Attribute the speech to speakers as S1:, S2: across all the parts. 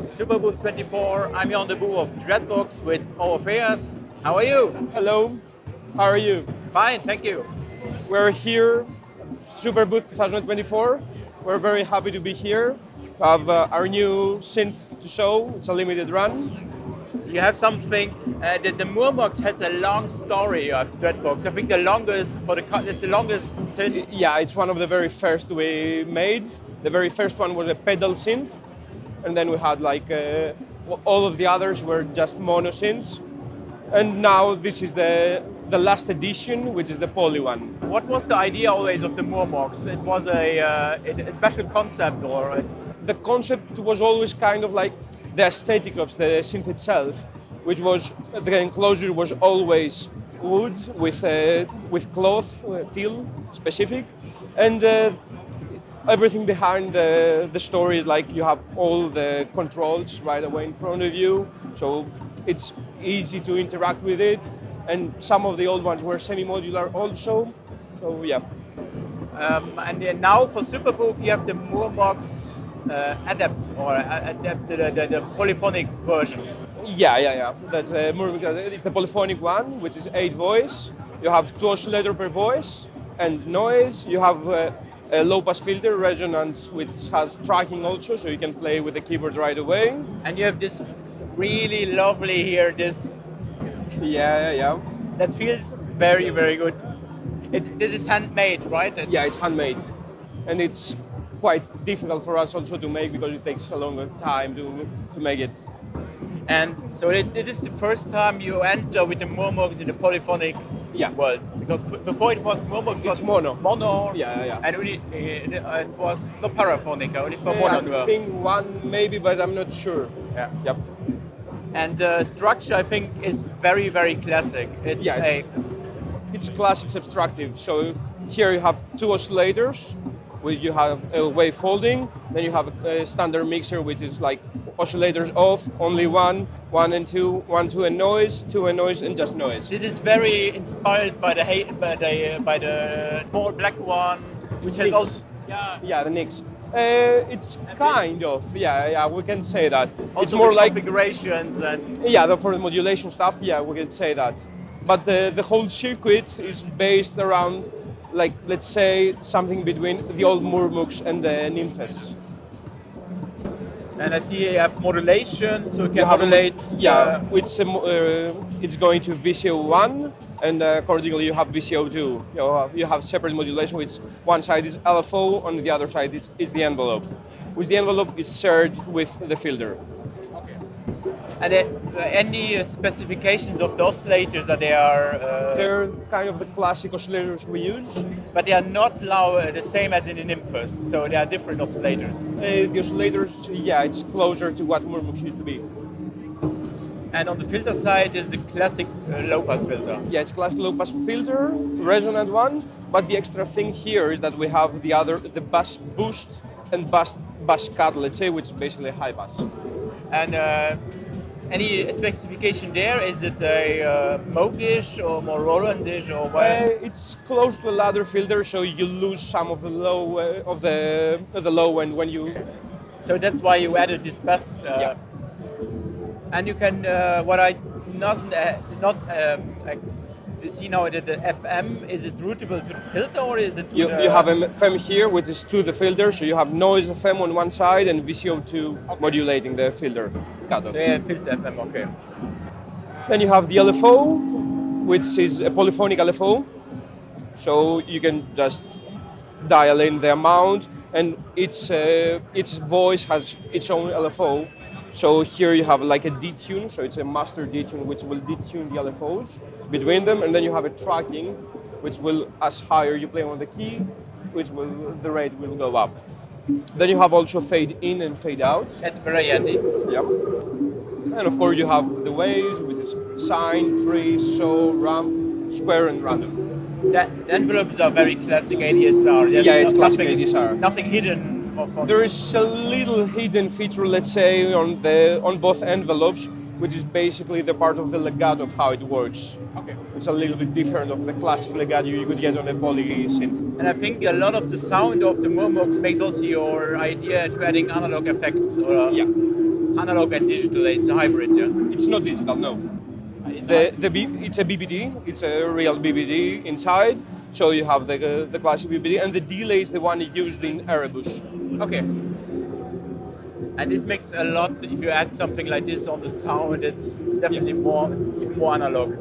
S1: Superbooth 24. I'm here on the booth of Dreadbox with Orpheus. How are you?
S2: Hello, how are you?
S1: Fine, thank you.
S2: We're here, Superbooth 2024. We're very happy to be here. We have our new synth to show. It's a limited run.
S1: You have something. The Murmux has a long story of Dreadbox. I think the longest it's the longest synth.
S2: Yeah, it's one of the very first we made. The very first one was a pedal synth, and then we had like all of the others were just mono synths. And now this is the last edition, which is the poly one.
S1: What was the idea always of the Murmux? It was a special concept, or
S2: the concept was always kind of like the aesthetic of the synth itself, which was the enclosure was always wood with cloth, teal specific, and everything behind the story is like you have all the controls right away in front of you, so it's easy to interact with it. And some of the old ones were semi-modular also, so yeah.
S1: And then now for Superbooth you have the Murmux Adept, or Adept, the polyphonic version.
S2: Yeah. That's it's the polyphonic one, which is 8 voice. You have 2 oscillators per voice and noise. You have a low-pass filter, resonance, which has tracking also, so you can play with the keyboard right away.
S1: And you have this really lovely here, this.
S2: Yeah.
S1: That feels very, very good. This is handmade, right?
S2: Yeah, it's handmade. And it's quite difficult for us also to make because it takes a longer time to make it.
S1: And so it is the first time you enter with the Murmux in the polyphonic world. Because before it was Murmux was
S2: mono.
S1: Mono.
S2: Yeah.
S1: And only, it was not paraphonic, only for mono.
S2: I think one maybe, but I'm not sure.
S1: Yeah.
S2: Yep.
S1: And the structure, I think, is very, very classic.
S2: It's classic subtractive. So here you have 2 oscillators, where you have a wave folding. Then you have a standard mixer, which is like oscillators off, only 1 and 2, 1, 2 and noise, 2 and noise, and just noise.
S1: This is very inspired by the small black one, which has also
S2: the Nix. It's kind of, we can say that.
S1: Also
S2: it's more like
S1: configurations and
S2: for the modulation stuff, we can say that. But the whole circuit is based around, like, let's say something between the old Murmux and the Nymphes.
S1: And I see you have modulation, so you can modulate.
S2: It's going to VCO1, and accordingly you have VCO2. You have separate modulation, which one side is LFO, on the other side is the envelope. With the envelope is shared with the filter.
S1: Okay. And any specifications of the oscillators that they are?
S2: They're kind of the classic oscillators we use.
S1: But they are not the same as in the Nymphes, so they are different oscillators.
S2: The oscillators, it's closer to what Murmux used to be.
S1: And on the filter side is the classic low-pass filter.
S2: Yeah, it's classic low-pass filter, resonant one. But the extra thing here is that we have the bass boost and bass cut, let's say, which is basically high bass.
S1: And any specification there? Is it a Moog-ish or more Roland-ish or what?
S2: It's close to a ladder filter, so you lose some of the low the low end when you.
S1: So that's why you added this bass. And you can what I not see now that the FM, is it routable to the filter or is it to
S2: you have an FM here, which is to the filter, so you have noise FM on one side and VCO2 modulating the filter cutoff.
S1: The filter FM, okay.
S2: Then you have the LFO, which is a polyphonic LFO, so you can just dial in the amount, and each voice has its own LFO. So here you have like a detune, so it's a master detune which will detune the LFOs between them, and then you have a tracking, which will, as higher you play on the key, the rate will go up. Then you have also fade in and fade out.
S1: That's very handy.
S2: Yeah. And of course you have the waves, which is sine, tree, show, ramp, square, and random.
S1: The envelopes are very classic ADSR.
S2: It's classic ADSR.
S1: Nothing hidden.
S2: There is a little hidden feature, let's say, on both envelopes, which is basically the part of the legato of how it works.
S1: Okay.
S2: It's a little bit different of the classic legato you could get on a Polysynth.
S1: And I think a lot of the sound of the Murmux makes also your idea to adding analog effects. analog and digital. It's a hybrid, yeah.
S2: It's not digital, no. It's a BBD. It's a real BBD inside. So you have the classic BBD, and the delay is the one used in Erebus.
S1: Okay. And this makes a lot. If you add something like this on the sound, it's definitely more analog.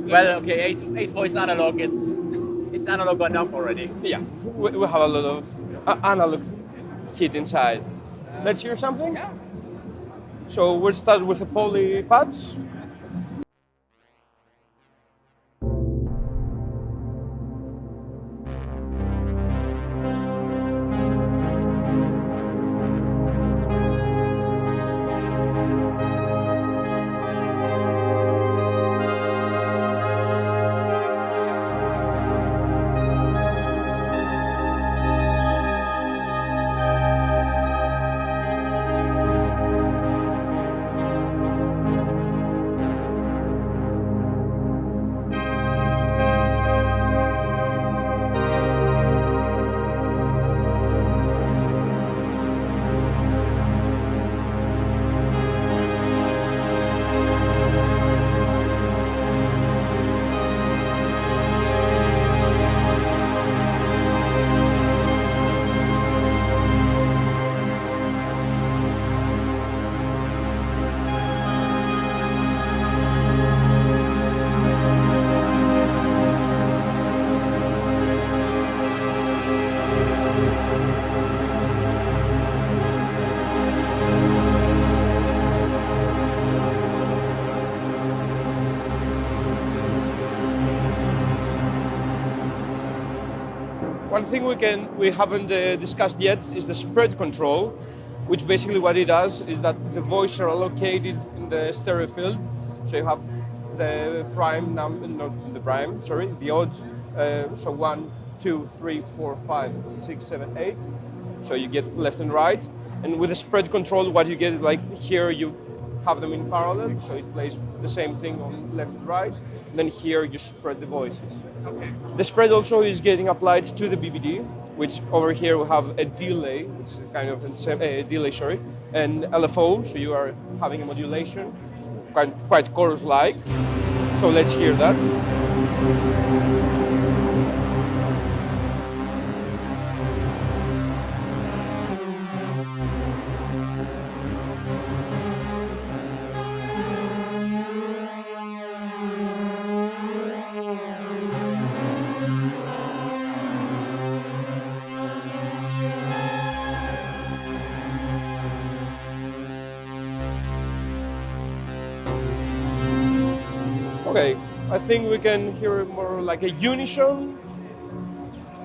S1: Well, okay, eight voice analog. It's analog enough already.
S2: Yeah, we have a lot of analog hit inside. Let's hear something.
S1: Yeah.
S2: So we'll start with the poly pads. One thing we haven't discussed yet is the spread control, which basically what it does is that the voices are located in the stereo field. So you have the prime number, not the prime, sorry, the odd. So 1, 2, 3, 4, 5, 6, 7, 8. So you get left and right. And with the spread control, what you get is like here you have them in parallel, so it plays the same thing on left and right. And then here you spread the voices.
S1: Okay.
S2: The spread also is getting applied to the BBD, which over here we have a delay, which is kind of a delay, sorry, and LFO, so you are having a modulation, quite chorus-like. So let's hear that. Okay, I think we can hear more like a unison,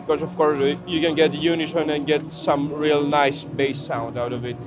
S2: because of course you can get unison and get some real nice bass sound out of it.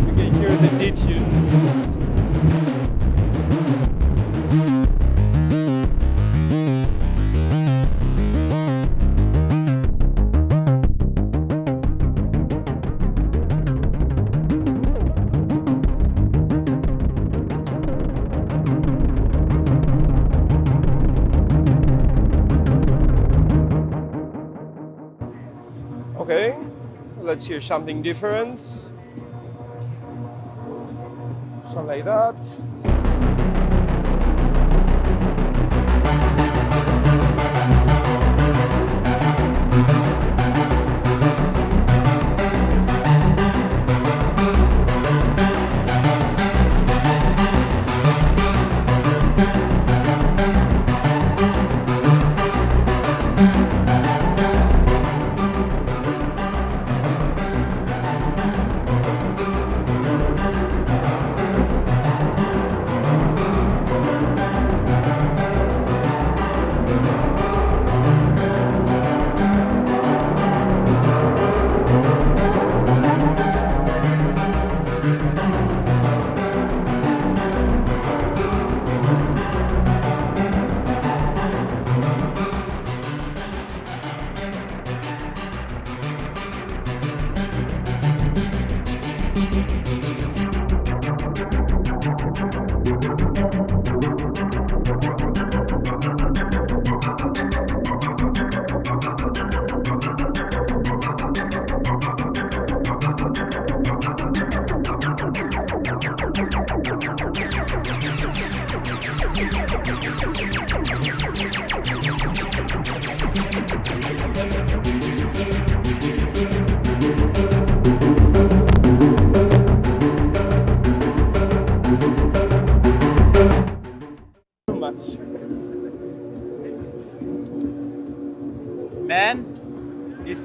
S2: You can hear the D-tune. Okay, let's hear something different. Something like that.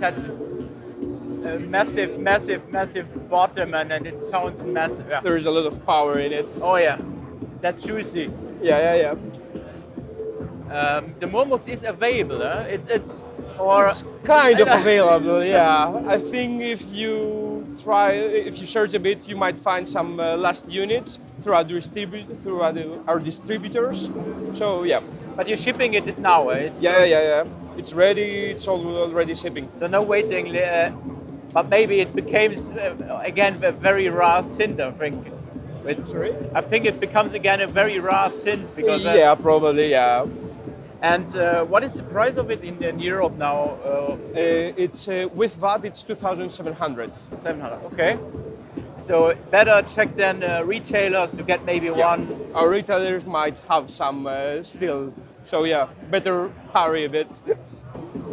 S1: has a massive, massive, massive bottom, and it sounds massive. Yeah.
S2: There is a lot of power in it.
S1: Oh yeah, that's juicy.
S2: Yeah.
S1: The Murmux is available, huh? It's or
S2: It's kind of available, yeah. I think if you search a bit, you might find some last units through our distributors. So yeah.
S1: But you're shipping it now, eh?
S2: Yeah. It's ready. It's already shipping.
S1: So no waiting. But maybe it becomes again a very rare synth, I think.
S2: Sorry?
S1: I think it becomes again a very rare synth because.
S2: Yeah, probably. Yeah.
S1: And what is the price of it in Europe now?
S2: It's with VAT, it's 2,700.
S1: 700. Okay. So better check then retailers to get maybe one.
S2: Our retailers might have some still. So yeah, better hurry a bit.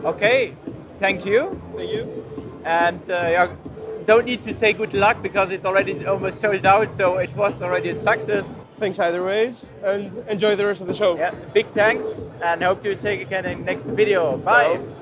S1: Okay. Thank you.
S2: Thank you.
S1: And don't need to say good luck because it's already almost sold out. So it was already a success.
S2: Thanks either ways, and enjoy the rest of the show.
S1: Yeah. Big thanks, and hope to see you again in next video. Bye.
S2: Ciao.